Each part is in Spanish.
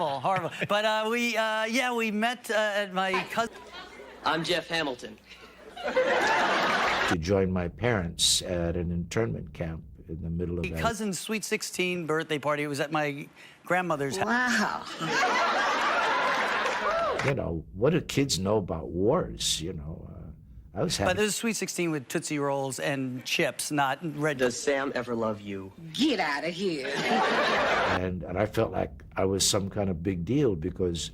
Horrible. But we met at my cousin. I'm Jeff Hamilton. To join my parents at an internment camp in the middle of My cousin's sweet 16 birthday party. It was at my grandmother's house. Wow. You know, what do kids know about wars? You know, I was having. But there's a sweet 16 with Tootsie Rolls and chips, not red. Does Sam ever love you? Get out of here. And I felt like I was some kind of big deal because.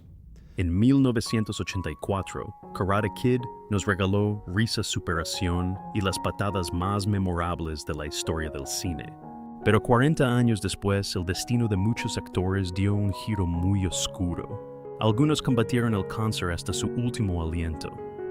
En 1984, Karate Kid nos regaló risa, superación y las patadas más memorables de la historia del cine. Pero 40 años después, el destino de muchos actores dio un giro muy oscuro. Algunos combatieron el cáncer hasta su último aliento.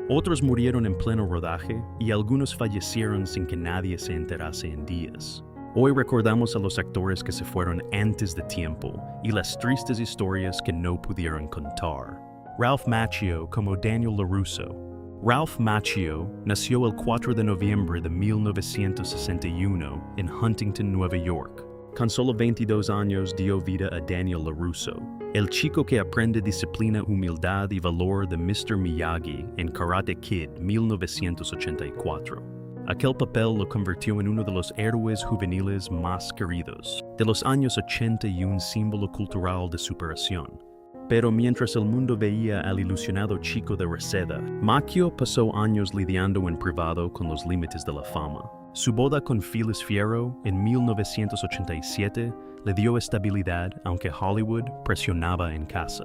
Otros murieron en pleno rodaje y algunos fallecieron sin que nadie se enterase en días. Hoy recordamos a los actores que se fueron antes de tiempo y las tristes historias que no pudieron contar. Ralph Macchio como Daniel LaRusso. Ralph Macchio nació el 4 de noviembre de 1961 en Huntington, Nueva York. Con solo 22 años dio vida a Daniel LaRusso, el chico que aprende disciplina, humildad y valor de Mr. Miyagi en Karate Kid 1984. Aquel papel lo convirtió en uno de los héroes juveniles más queridos de los años 80 y un símbolo cultural de superación. Pero mientras el mundo veía al ilusionado chico de Reseda, Macchio pasó años lidiando en privado con los límites de la fama. Su boda con Phyllis Fierro en 1987 le dio estabilidad, aunque Hollywood presionaba en casa.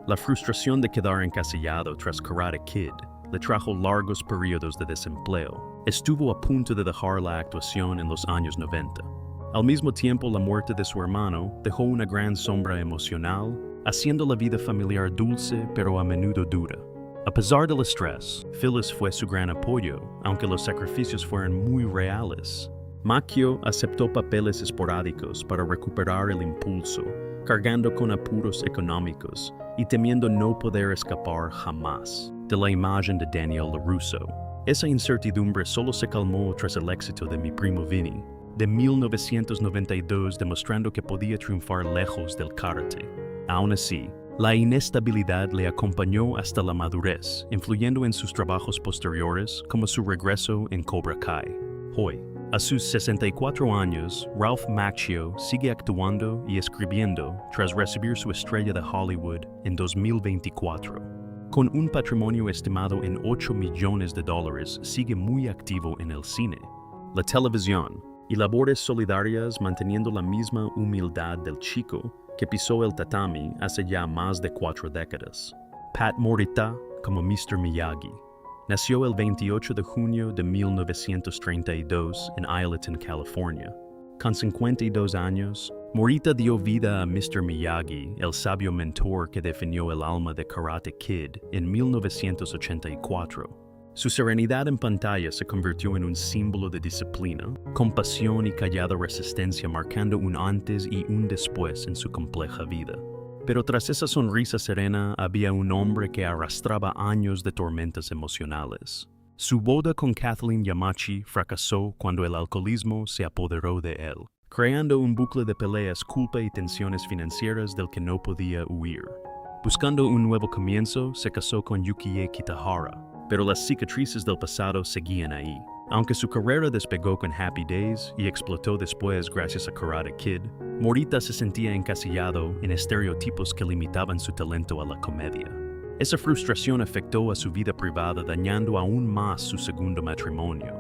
La frustración de quedar encasillado tras Karate Kid le trajo largos periodos de desempleo. Estuvo a punto de dejar la actuación en los años 90. Al mismo tiempo, la muerte de su hermano dejó una gran sombra emocional, haciendo la vida familiar dulce pero a menudo dura. A pesar del estrés, Phyllis fue su gran apoyo, aunque los sacrificios fueron muy reales. Macchio aceptó papeles esporádicos para recuperar el impulso, cargando con apuros económicos y temiendo no poder escapar jamás de la imagen de Daniel LaRusso. Esa incertidumbre solo se calmó tras el éxito de Mi Primo Vinny, de 1992, demostrando que podía triunfar lejos del karate. Aún así, la inestabilidad le acompañó hasta la madurez, influyendo en sus trabajos posteriores, como su regreso en Cobra Kai. Hoy, a sus 64 años, Ralph Macchio sigue actuando y escribiendo tras recibir su estrella de Hollywood en 2024. Con un patrimonio estimado en $8 millones, sigue muy activo en el cine, la televisión y labores solidarias, manteniendo la misma humildad del chico que pisó el tatami hace ya más de 4 décadas. Pat Morita como Mr. Miyagi. Nació el 28 de junio de 1932 en Isleton, California. Con 52 años, Morita dio vida a Mr. Miyagi, el sabio mentor que definió el alma de Karate Kid en 1984. Su serenidad en pantalla se convirtió en un símbolo de disciplina, compasión y callada resistencia, marcando un antes y un después en su compleja vida. Pero tras esa sonrisa serena había un hombre que arrastraba años de tormentas emocionales. Su boda con Kathleen Yamachi fracasó cuando el alcoholismo se apoderó de él, creando un bucle de peleas, culpa y tensiones financieras del que no podía huir. Buscando un nuevo comienzo, se casó con Yukie Kitahara, pero las cicatrices del pasado seguían ahí. Aunque su carrera despegó con Happy Days y explotó después gracias a Karate Kid, Morita se sentía encasillado en estereotipos que limitaban su talento a la comedia. Esa frustración afectó a su vida privada, dañando aún más su segundo matrimonio.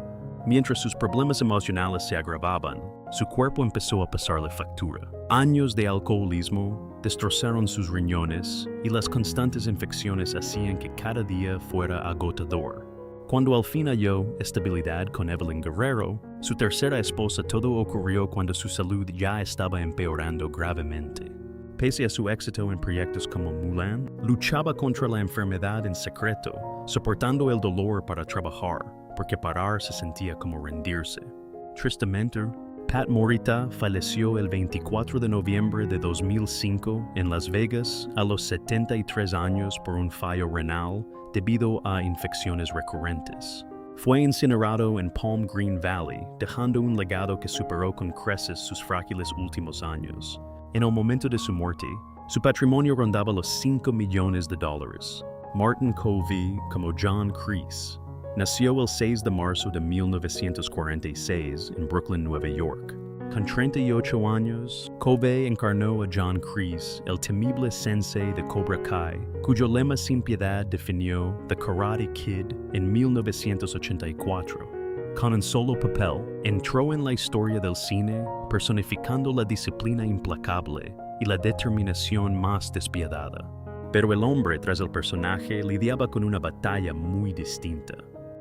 Mientras sus problemas emocionales se agravaban, su cuerpo empezó a pasarle factura. Años de alcoholismo destrozaron sus riñones y las constantes infecciones hacían que cada día fuera agotador. Cuando al fin halló estabilidad con Evelyn Guerrero, su tercera esposa, todo ocurrió cuando su salud ya estaba empeorando gravemente. Pese a su éxito en proyectos como Mulan, luchaba contra la enfermedad en secreto, soportando el dolor para trabajar, porque parar se sentía como rendirse. Tristemente, Pat Morita falleció el 24 de noviembre de 2005 en Las Vegas a los 73 años por un fallo renal debido a infecciones recurrentes. Fue incinerado en Palm Green Valley, dejando un legado que superó con creces sus frágiles últimos años. En el momento de su muerte, Su patrimonio rondaba los 5 millones de dólares. Martin Covey, como John Kreese, nació el 6 de marzo de 1946 en Brooklyn, Nueva York. Con 38 años, Covey encarnó a John Kreese, el temible sensei de Cobra Kai, cuyo lema sin piedad definió The Karate Kid en 1984. Con un solo papel, entró en la historia del cine personificando la disciplina implacable y la determinación más despiadada. Pero el hombre tras el personaje lidiaba con una batalla muy distinta.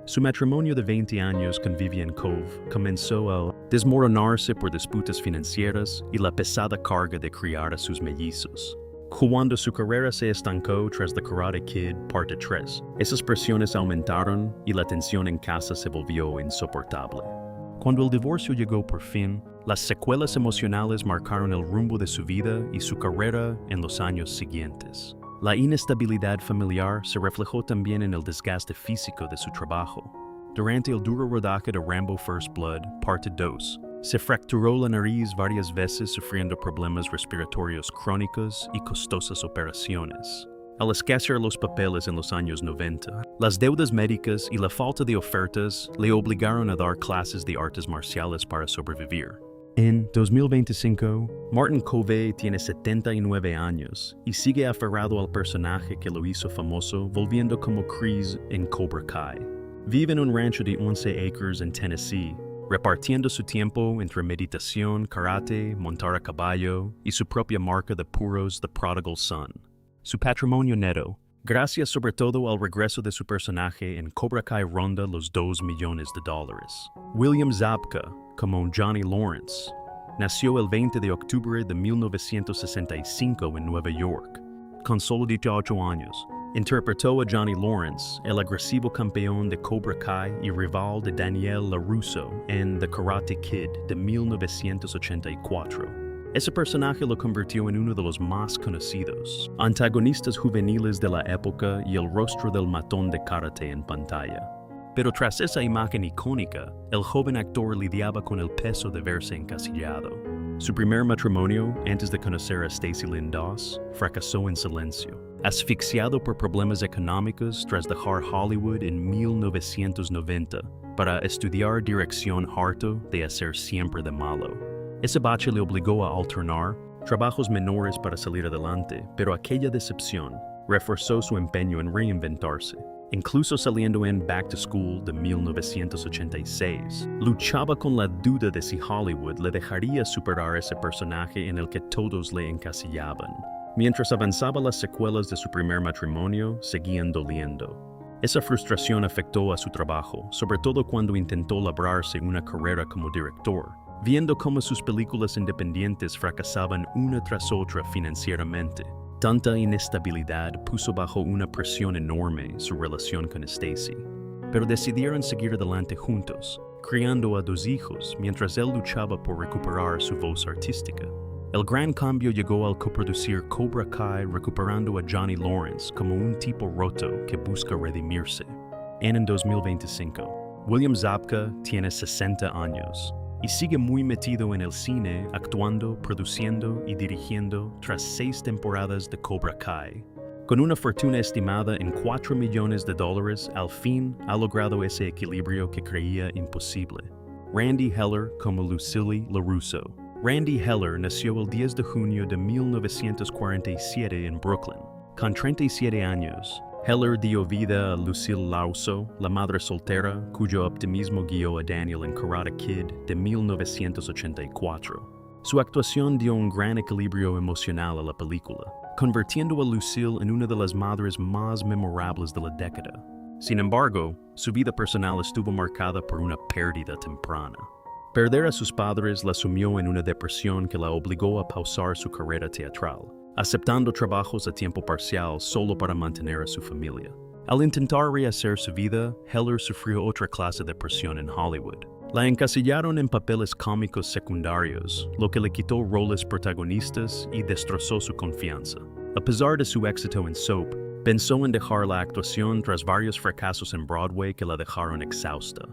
Su matrimonio de 20 años con Vivian Cove comenzó a desmoronarse por disputas financieras y la pesada carga de criar a sus mellizos. Cuando su carrera se estancó tras The Karate Kid Parte 3, esas presiones aumentaron y la tensión en casa se volvió insoportable. Cuando el divorcio llegó por fin, las secuelas emocionales marcaron el rumbo de su vida y su carrera en los años siguientes. La inestabilidad familiar se reflejó también en el desgaste físico de su trabajo. Durante el duro rodaje de Rambo First Blood, Parte 2, se fracturó la nariz varias veces sufriendo problemas respiratorios crónicos y costosas operaciones. Al escasear los papeles en los años 90, las deudas médicas y la falta de ofertas le obligaron a dar clases de artes marciales para sobrevivir. En 2025, Martin Covey tiene 79 años y sigue aferrado al personaje que lo hizo famoso volviendo como Kreese en Cobra Kai. Vive en un rancho de 11 acres en Tennessee, repartiendo su tiempo entre meditación, karate, montar a caballo y su propia marca de puros The Prodigal Son. Su patrimonio neto, gracias sobre todo al regreso de su personaje en Cobra Kai, ronda los 2 millones de dólares. William Zabka, como Johnny Lawrence, nació el 20 de octubre de 1965 en Nueva York. Con solo 18 años, interpretó a Johnny Lawrence, el agresivo campeón de Cobra Kai y rival de Daniel LaRusso en The Karate Kid de 1984. Ese personaje lo convirtió en uno de los más conocidos, antagonistas juveniles de la época y el rostro del matón de karate en pantalla. Pero tras esa imagen icónica, el joven actor lidiaba con el peso de verse encasillado. Su primer matrimonio, antes de conocer a Stacy Lynn Doss, fracasó en silencio. Asfixiado por problemas económicos tras dejar Hollywood en 1990 para estudiar dirección, harto de hacer siempre de malo. Ese bache le obligó a alternar trabajos menores para salir adelante, pero aquella decepción reforzó su empeño en reinventarse. Incluso saliendo en Back to School de 1986, luchaba con la duda de si Hollywood le dejaría superar ese personaje en el que todos le encasillaban. Mientras avanzaba las secuelas de su primer matrimonio, seguían doliendo. Esa frustración afectó a su trabajo, sobre todo cuando intentó labrarse una carrera como director, viendo cómo sus películas independientes fracasaban una tras otra financieramente. Tanta inestabilidad puso bajo una presión enorme su relación con Stacy. Pero decidieron seguir adelante juntos, criando a 2 hijos mientras él luchaba por recuperar su voz artística. El gran cambio llegó al coproducir Cobra Kai, recuperando a Johnny Lawrence como un tipo roto que busca redimirse. En 2025, William Zabka tiene 60 años. Y sigue muy metido en el cine, actuando, produciendo y dirigiendo tras 6 temporadas de Cobra Kai. Con una fortuna estimada en 4 millones de dólares, al fin ha logrado ese equilibrio que creía imposible. Randy Heller como Lucille LaRusso. Randy Heller nació el 10 de junio de 1947 en Brooklyn. Con 37 años, Heller dio vida a Lucille LaRusso, la madre soltera, cuyo optimismo guió a Daniel en Karate Kid de 1984. Su actuación dio un gran equilibrio emocional a la película, convirtiendo a Lucille en una de las madres más memorables de la década. Sin embargo, su vida personal estuvo marcada por una pérdida temprana. Perder a sus padres la sumió en una depresión que la obligó a pausar su carrera teatral, aceptando trabajos a tiempo parcial solo para mantener a su familia. Al intentar rehacer su vida, Heller sufrió otra clase de presión en Hollywood. La encasillaron en papeles cómicos secundarios, lo que le quitó roles protagonistas y destrozó su confianza. A pesar de su éxito en Soap, pensó en dejar la actuación tras varios fracasos en Broadway que la dejaron exhausta.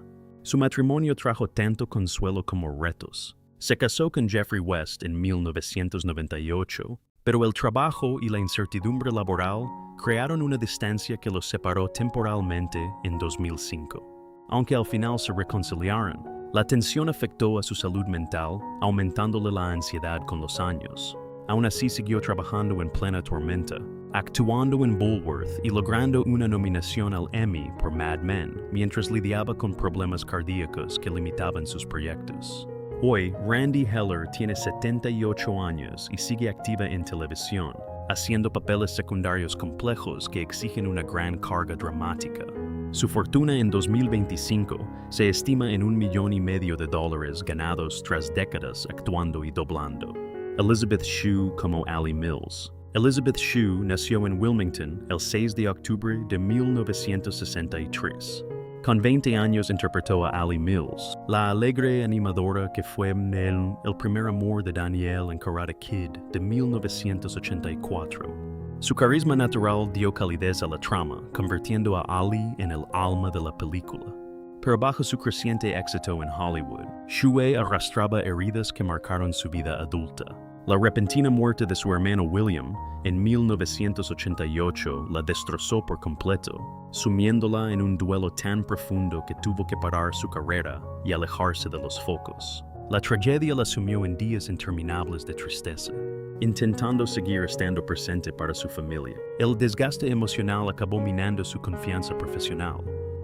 Su matrimonio trajo tanto consuelo como retos. Se casó con Jeffrey West en 1998, pero el trabajo y la incertidumbre laboral crearon una distancia que los separó temporalmente en 2005. Aunque al final se reconciliaron, la tensión afectó a su salud mental, aumentándole la ansiedad con los años. Aún así siguió trabajando en plena tormenta, actuando en Bulworth y logrando una nominación al Emmy por Mad Men, mientras lidiaba con problemas cardíacos que limitaban sus proyectos. Hoy, Randy Heller tiene 78 años y sigue activa en televisión, haciendo papeles secundarios complejos que exigen una gran carga dramática. Su fortuna en 2025 se estima en $1,500,000 ganados tras décadas actuando y doblando. Elizabeth Shue como Allie Mills. Elizabeth Shue nació en Wilmington el 6 de octubre de 1963. Con 20 años interpretó a Allie Mills, la alegre animadora que fue el primer amor de Danielle en Karate Kid de 1984. Su carisma natural dio calidez a la trama, convirtiendo a Allie en el alma de la película. Pero bajo su creciente éxito en Hollywood, Shue arrastraba heridas que marcaron su vida adulta. La repentina muerte de su hermano William en 1988 la destrozó por completo, sumiéndola en un duelo tan profundo que tuvo que parar su carrera y alejarse de los focos. La tragedia la sumió en días interminables de tristeza, intentando seguir estando presente para su familia. El desgaste emocional acabó minando su confianza profesional.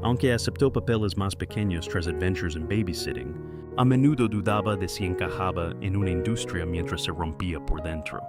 Aunque aceptó papeles más pequeños tras adventures en babysitting, a menudo dudaba de si encajaba en una industria mientras se rompía por dentro.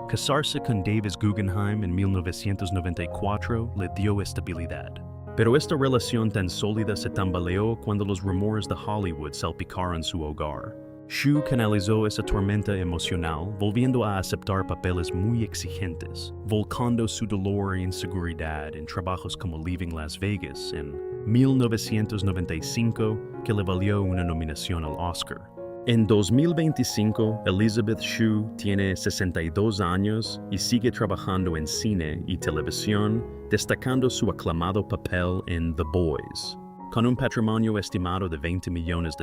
Casarse con Davis Guggenheim en 1994 le dio estabilidad. Pero esta relación tan sólida se tambaleó cuando los rumores de Hollywood salpicaron su hogar. Shue canalizó esa tormenta emocional, volviendo a aceptar papeles muy exigentes, volcando su dolor e inseguridad en trabajos como Leaving Las Vegas en 1995, que le valió una nominación al Oscar. En 2025, Elizabeth Shue tiene 62 años y sigue trabajando en cine y televisión, destacando su aclamado papel en The Boys. Con un patrimonio estimado de $20 millones,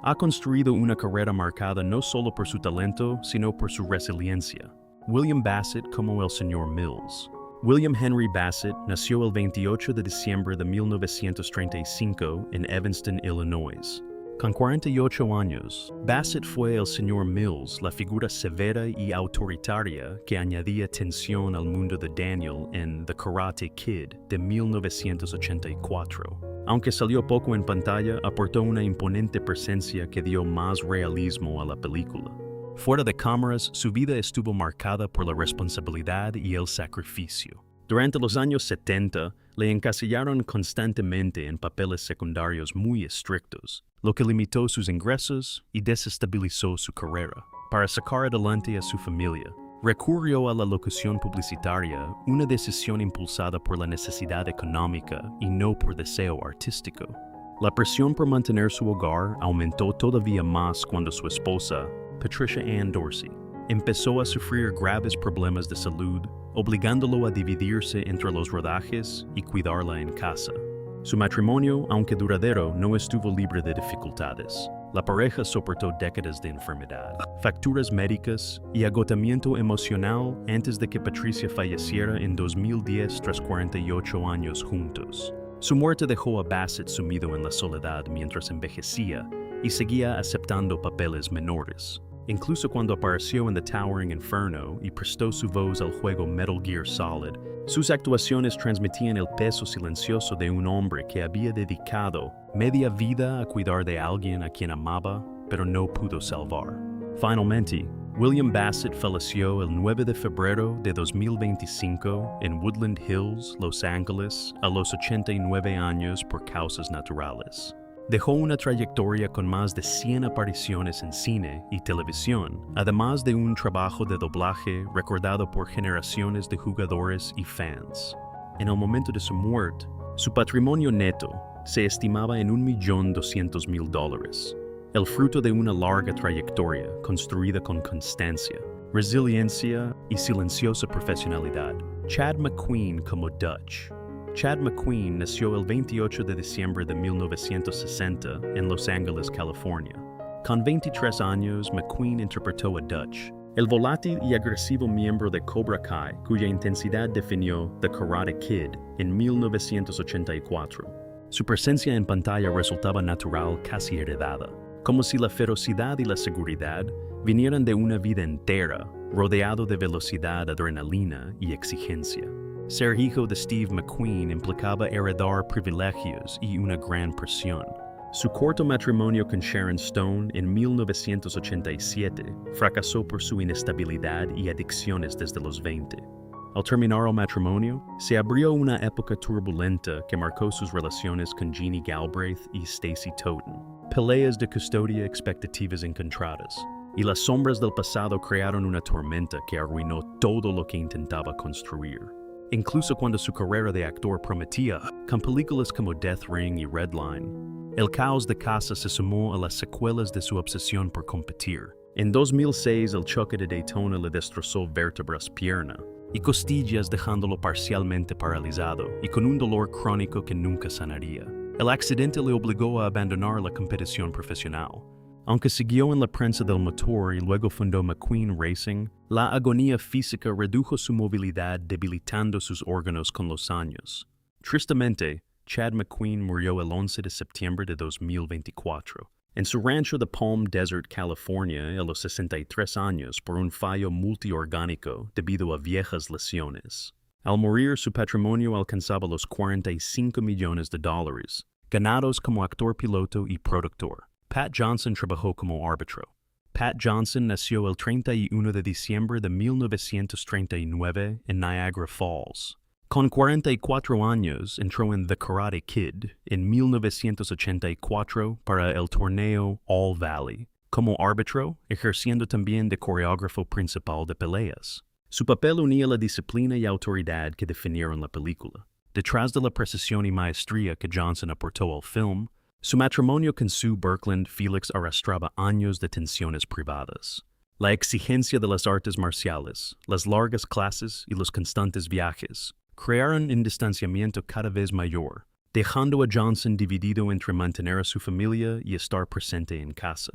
ha construido una carrera marcada no solo por su talento, sino por su resiliencia. William Bassett como el Sr. Mills. William Henry Bassett nació el 28 de diciembre de 1935 en Evanston, Illinois. Con 48 años, Bassett fue el Sr. Mills, la figura severa y autoritaria que añadía tensión al mundo de Daniel en The Karate Kid de 1984. Aunque salió poco en pantalla, aportó una imponente presencia que dio más realismo a la película. Fuera de cámaras, su vida estuvo marcada por la responsabilidad y el sacrificio. Durante los años 70, le encasillaron constantemente en papeles secundarios muy estrictos, lo que limitó sus ingresos y desestabilizó su carrera. Para sacar adelante a su familia, recurrió a la locución publicitaria, una decisión impulsada por la necesidad económica y no por deseo artístico. La presión por mantener su hogar aumentó todavía más cuando su esposa, Patricia Ann Dorsey, empezó a sufrir graves problemas de salud, obligándolo a dividirse entre los rodajes y cuidarla en casa. Su matrimonio, aunque duradero, no estuvo libre de dificultades. La pareja soportó décadas de enfermedad, facturas médicas y agotamiento emocional antes de que Patricia falleciera en 2010 tras 48 años juntos. Su muerte dejó a Bassett sumido en la soledad mientras envejecía y seguía aceptando papeles menores. Incluso cuando apareció en The Towering Inferno y prestó su voz al juego Metal Gear Solid, sus actuaciones transmitían el peso silencioso de un hombre que había dedicado media vida a cuidar de alguien a quien amaba, pero no pudo salvar. Finalmente, William Bassett falleció el 9 de febrero de 2025 en Woodland Hills, Los Ángeles, a los 89 años por causas naturales. Dejó una trayectoria con más de 100 apariciones en cine y televisión, además de un trabajo de doblaje recordado por generaciones de jugadores y fans. En el momento de su muerte, su patrimonio neto se estimaba en $1,200,000, el fruto de una larga trayectoria construida con constancia, resiliencia y silenciosa profesionalidad. Chad McQueen como Dutch. Chad McQueen nació el 28 de diciembre de 1960 en Los Ángeles, California. Con 23 años, McQueen interpretó a Dutch, El volátil y agresivo miembro de Cobra Kai, cuya intensidad definió The Karate Kid en 1984. Su presencia en pantalla resultaba natural, casi heredada, como si la ferocidad y la seguridad vinieran de una vida entera, rodeado de velocidad, adrenalina y exigencia. Ser hijo de Steve McQueen implicaba heredar privilegios y una gran presión. Su corto matrimonio con Sharon Stone en 1987 fracasó por su inestabilidad y adicciones desde los 20. Al terminar el matrimonio, se abrió una época turbulenta que marcó sus relaciones con Jeannie Galbraith y Stacey Totten. Peleas de custodia, expectativas encontradas, y las sombras del pasado crearon una tormenta que arruinó todo lo que intentaba construir. Incluso cuando su carrera de actor prometía, con películas como Death Ring y Redline, el caos de casa se sumó a las secuelas de su obsesión por competir. En 2006, el choque de Daytona le destrozó vértebras, pierna y costillas, dejándolo parcialmente paralizado y con un dolor crónico que nunca sanaría. El accidente le obligó a abandonar la competición profesional. Aunque siguió en la prensa del motor y luego fundó McQueen Racing, la agonía física redujo su movilidad, debilitando sus órganos con los años. Tristemente, Chad McQueen murió el 11 de septiembre de 2024, en su rancho de Palm Desert, California, a los 63 años por un fallo multiorgánico debido a viejas lesiones. Al morir, su patrimonio alcanzaba los $45 millones, ganados como actor piloto y productor. Pat Johnson trabajó como árbitro. Pat Johnson nació el 31 de diciembre de 1939 en Niagara Falls. Con 44 años, entró en The Karate Kid en 1984 para el torneo All Valley, como árbitro, ejerciendo también de coreógrafo principal de peleas. Su papel unía la disciplina y autoridad que definieron la película. Detrás de la precisión y maestría que Johnson aportó al film, su matrimonio con Sue Birkeland Felix arrastraba años de tensiones privadas. La exigencia de las artes marciales, las largas clases y los constantes viajes crearon un distanciamiento cada vez mayor, dejando a Johnson dividido entre mantener a su familia y estar presente en casa.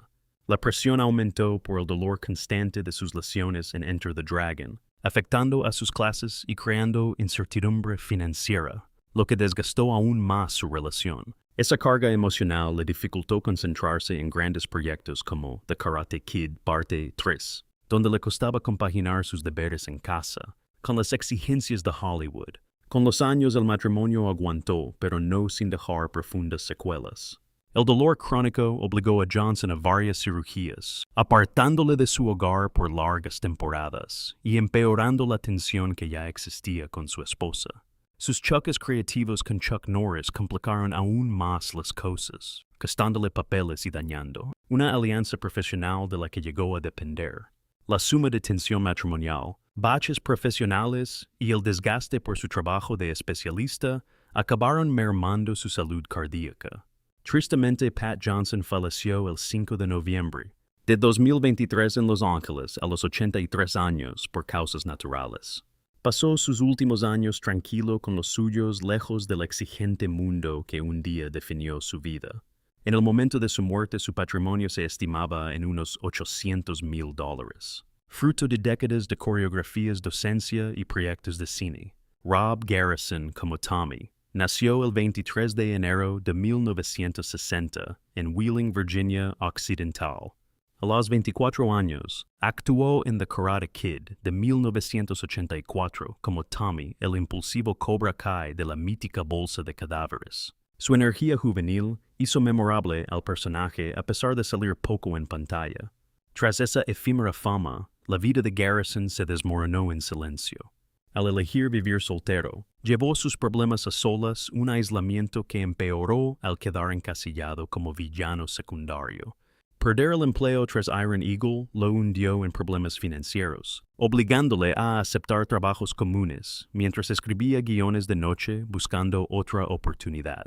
La presión aumentó por el dolor constante de sus lesiones en Enter the Dragon, afectando a sus clases y creando incertidumbre financiera, lo que desgastó aún más su relación. Esa carga emocional le dificultó concentrarse en grandes proyectos como The Karate Kid Parte 3, donde le costaba compaginar sus deberes en casa con las exigencias de Hollywood. Con los años el matrimonio aguantó, pero no sin dejar profundas secuelas. El dolor crónico obligó a Johnson a varias cirugías, apartándole de su hogar por largas temporadas y empeorando la tensión que ya existía con su esposa. Sus choques creativos con Chuck Norris complicaron aún más las cosas, costándole papeles y dañando una alianza profesional de la que llegó a depender. La suma de tensión matrimonial, baches profesionales y el desgaste por su trabajo de especialista acabaron mermando su salud cardíaca. Tristemente, Pat Johnson falleció el 5 de noviembre de 2023 en Los Ángeles a los 83 años por causas naturales. Pasó sus últimos años tranquilo con los suyos, lejos del exigente mundo que un día definió su vida. En el momento de su muerte, su patrimonio se estimaba en unos $800,000. Fruto de décadas de coreografías, docencia y proyectos de cine, Rob Garrison, como Tommy, nació el 23 de enero de 1960 en Wheeling, Virginia Occidental. A los 24 años, actuó en The Karate Kid de 1984 como Tommy, el impulsivo Cobra Kai de la mítica bolsa de cadáveres. Su energía juvenil hizo memorable al personaje a pesar de salir poco en pantalla. Tras esa efímera fama, la vida de Garrison se desmoronó en silencio. Al elegir vivir soltero, llevó sus problemas a solas, un aislamiento que empeoró al quedar encasillado como villano secundario. Perder el empleo tras Iron Eagle lo hundió en problemas financieros, obligándole a aceptar trabajos comunes mientras escribía guiones de noche buscando otra oportunidad.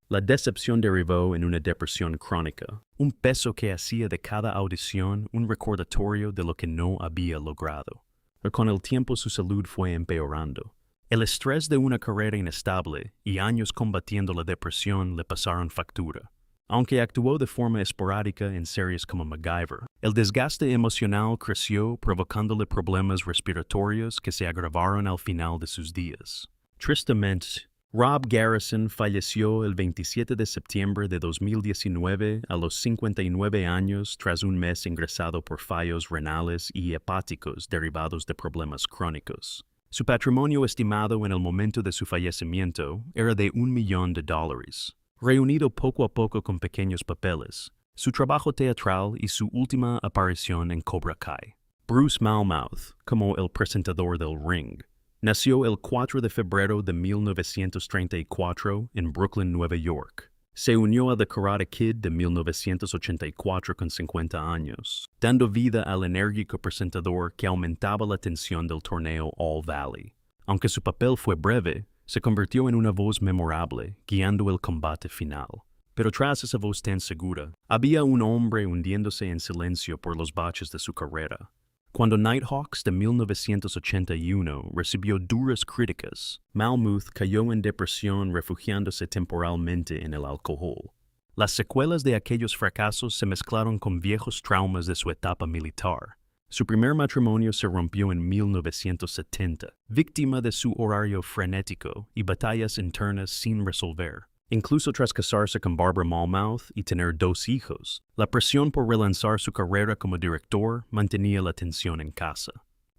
La decepción derivó en una depresión crónica, un peso que hacía de cada audición un recordatorio de lo que no había logrado. Pero con el tiempo su salud fue empeorando. El estrés de una carrera inestable y años combatiendo la depresión le pasaron factura. Aunque actuó de forma esporádica en series como MacGyver, el desgaste emocional creció provocándole problemas respiratorios que se agravaron al final de sus días. Tristemente, Rob Garrison falleció el 27 de septiembre de 2019 a los 59 años tras un mes ingresado por fallos renales y hepáticos derivados de problemas crónicos. Su patrimonio estimado en el momento de su fallecimiento era de $1 millón. Reunido poco a poco con pequeños papeles, su trabajo teatral y su última aparición en Cobra Kai. Bruce Malmouth, como el presentador del Ring, nació el 4 de febrero de 1934 en Brooklyn, Nueva York. Se unió a The Karate Kid de 1984 con 50 años, dando vida al enérgico presentador que aumentaba la tensión del torneo All Valley. Aunque su papel fue breve, se convirtió en una voz memorable, guiando el combate final. Pero tras esa voz tan segura, había un hombre hundiéndose en silencio por los baches de su carrera. Cuando Nighthawks de 1981 recibió duras críticas, Malmuth cayó en depresión refugiándose temporalmente en el alcohol. Las secuelas de aquellos fracasos se mezclaron con viejos traumas de su etapa militar. Su primer matrimonio se rompió en 1970, víctima de su horario frenético y batallas internas sin resolver. Incluso tras casarse con Barbara Malmouth y tener 2 hijos, la presión por relanzar su carrera como director mantenía la tensión en casa.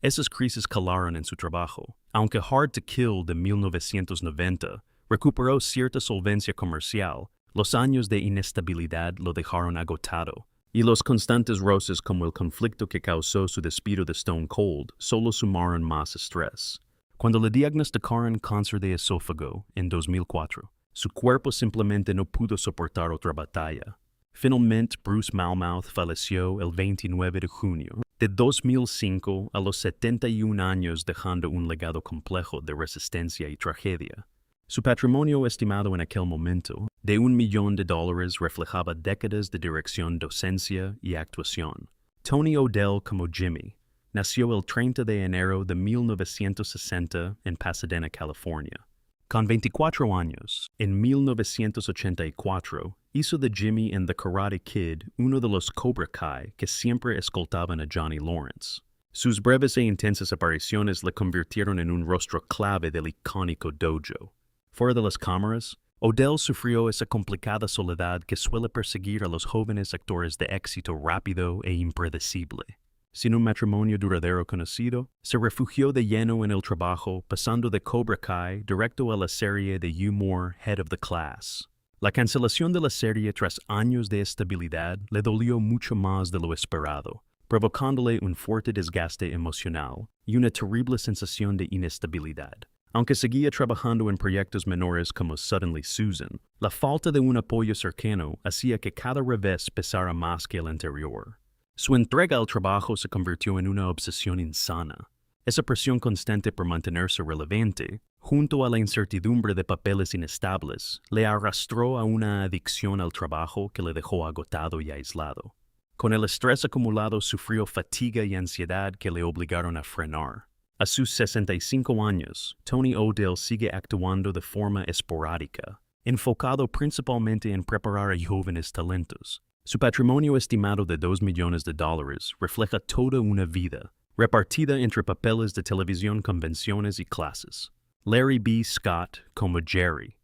Esas crisis calaron en su trabajo. Aunque Hard to Kill de 1990 recuperó cierta solvencia comercial, los años de inestabilidad lo dejaron agotado, y los constantes roces como el conflicto que causó su despido de Stone Cold solo sumaron más estrés. Cuando le diagnosticaron cáncer de esófago en 2004, su cuerpo simplemente no pudo soportar otra batalla. Finalmente, Bruce Malmouth falleció el 29 de junio de 2005 a los 71 años, dejando un legado complejo de resistencia y tragedia. Su patrimonio estimado en aquel momento, de $1 millón, reflejaba décadas de dirección, docencia y actuación. Tony O'Dell como Jimmy nació el 30 de enero de 1960 en Pasadena, California. Con 24 años, en 1984, hizo de Jimmy en The Karate Kid uno de los Cobra Kai que siempre escoltaban a Johnny Lawrence. Sus breves e intensas apariciones le convirtieron en un rostro clave del icónico dojo. Fuera de las cámaras, O'Dell sufrió esa complicada soledad que suele perseguir a los jóvenes actores de éxito rápido e impredecible. Sin un matrimonio duradero conocido, se refugió de lleno en el trabajo, pasando de Cobra Kai directo a la serie de humor Head of the Class. La cancelación de la serie tras años de estabilidad le dolió mucho más de lo esperado, provocándole un fuerte desgaste emocional y una terrible sensación de inestabilidad. Aunque seguía trabajando en proyectos menores como Suddenly Susan, la falta de un apoyo cercano hacía que cada revés pesara más que el anterior. Su entrega al trabajo se convirtió en una obsesión insana. Esa presión constante por mantenerse relevante, junto a la incertidumbre de papeles inestables, le arrastró a una adicción al trabajo que le dejó agotado y aislado. Con el estrés acumulado sufrió fatiga y ansiedad que le obligaron a frenar. A sus 65 años, Tony O'Dell sigue actuando de forma esporádica, enfocado principalmente en preparar a jóvenes talentos. Su patrimonio estimado de $2 millones refleja toda una vida, repartida entre papeles de televisión, convenciones y clases. Larry B. Scott como Jerry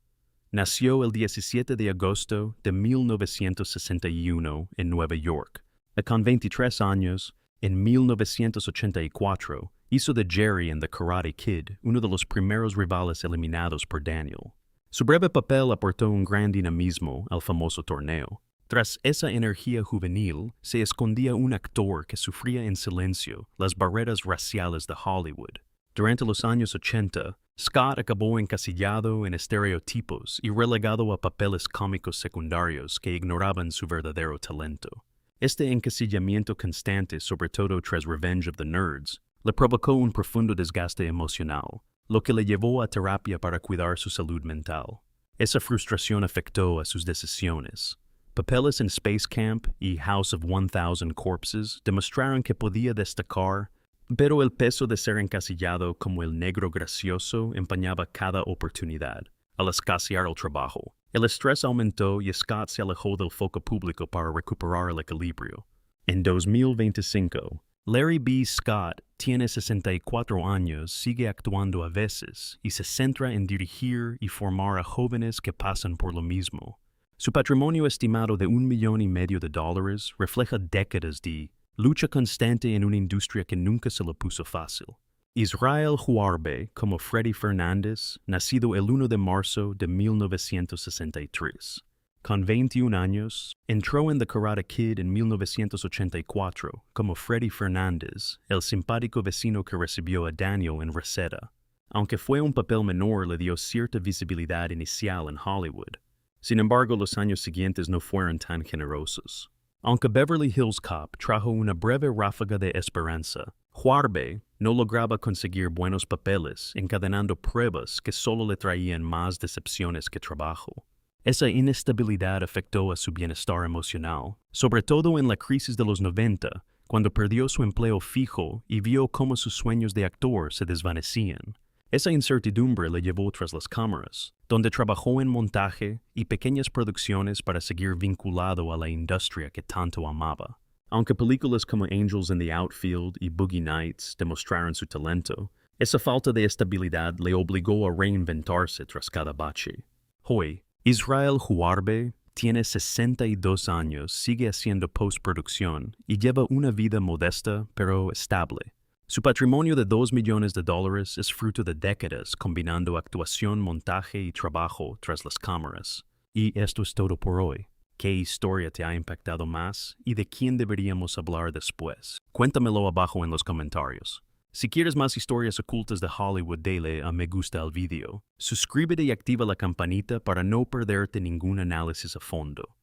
nació el 17 de agosto de 1961 en Nueva York. Con 23 años, en 1984, hizo de Jerry en The Karate Kid uno de los primeros rivales eliminados por Daniel. Su breve papel aportó un gran dinamismo al famoso torneo. Tras esa energía juvenil, se escondía un actor que sufría en silencio las barreras raciales de Hollywood. Durante los años 80, Scott acabó encasillado en estereotipos y relegado a papeles cómicos secundarios que ignoraban su verdadero talento. Este encasillamiento constante, sobre todo tras Revenge of the Nerds, le provocó un profundo desgaste emocional, lo que le llevó a terapia para cuidar su salud mental. Esa frustración afectó a sus decisiones. Papeles en Space Camp y House of 1000 Corpses demostraron que podía destacar, pero el peso de ser encasillado como el negro gracioso empañaba cada oportunidad. Al escasear el trabajo, El estrés aumentó y Scott se alejó del foco público para recuperar el equilibrio. En 2025, Larry B. Scott tiene 64 años, sigue actuando a veces y se centra en dirigir y formar a jóvenes que pasan por lo mismo. Su patrimonio estimado de $1,5 millones refleja décadas de lucha constante en una industria que nunca se le puso fácil. Israel Huarbe, como Freddy Fernández, nacido el 1 de marzo de 1963. Con 21 años, entró en The Karate Kid en 1984 como Freddy Fernández, el simpático vecino que recibió a Daniel en receta. Aunque fue un papel menor, le dio cierta visibilidad inicial en Hollywood. Sin embargo, los años siguientes no fueron tan generosos. Aunque Beverly Hills Cop trajo una breve ráfaga de esperanza, Huarbe no lograba conseguir buenos papeles, encadenando pruebas que solo le traían más decepciones que trabajo. Esa inestabilidad afectó a su bienestar emocional, sobre todo en la crisis de los 90, cuando perdió su empleo fijo y vio cómo sus sueños de actor se desvanecían. Esa incertidumbre le llevó tras las cámaras, donde trabajó en montaje y pequeñas producciones para seguir vinculado a la industria que tanto amaba. Aunque películas como Angels in the Outfield y Boogie Nights demostraron su talento, esa falta de estabilidad le obligó a reinventarse tras cada bache. Hoy, Israel Huarbe tiene 62 años, sigue haciendo postproducción y lleva una vida modesta pero estable. Su patrimonio de $2 millones es fruto de décadas combinando actuación, montaje y trabajo tras las cámaras. Y esto es todo por hoy. ¿Qué historia te ha impactado más y de quién deberíamos hablar después? Cuéntamelo abajo en los comentarios. Si quieres más historias ocultas de Hollywood, dale a me gusta al video. Suscríbete y activa la campanita para no perderte ningún análisis a fondo.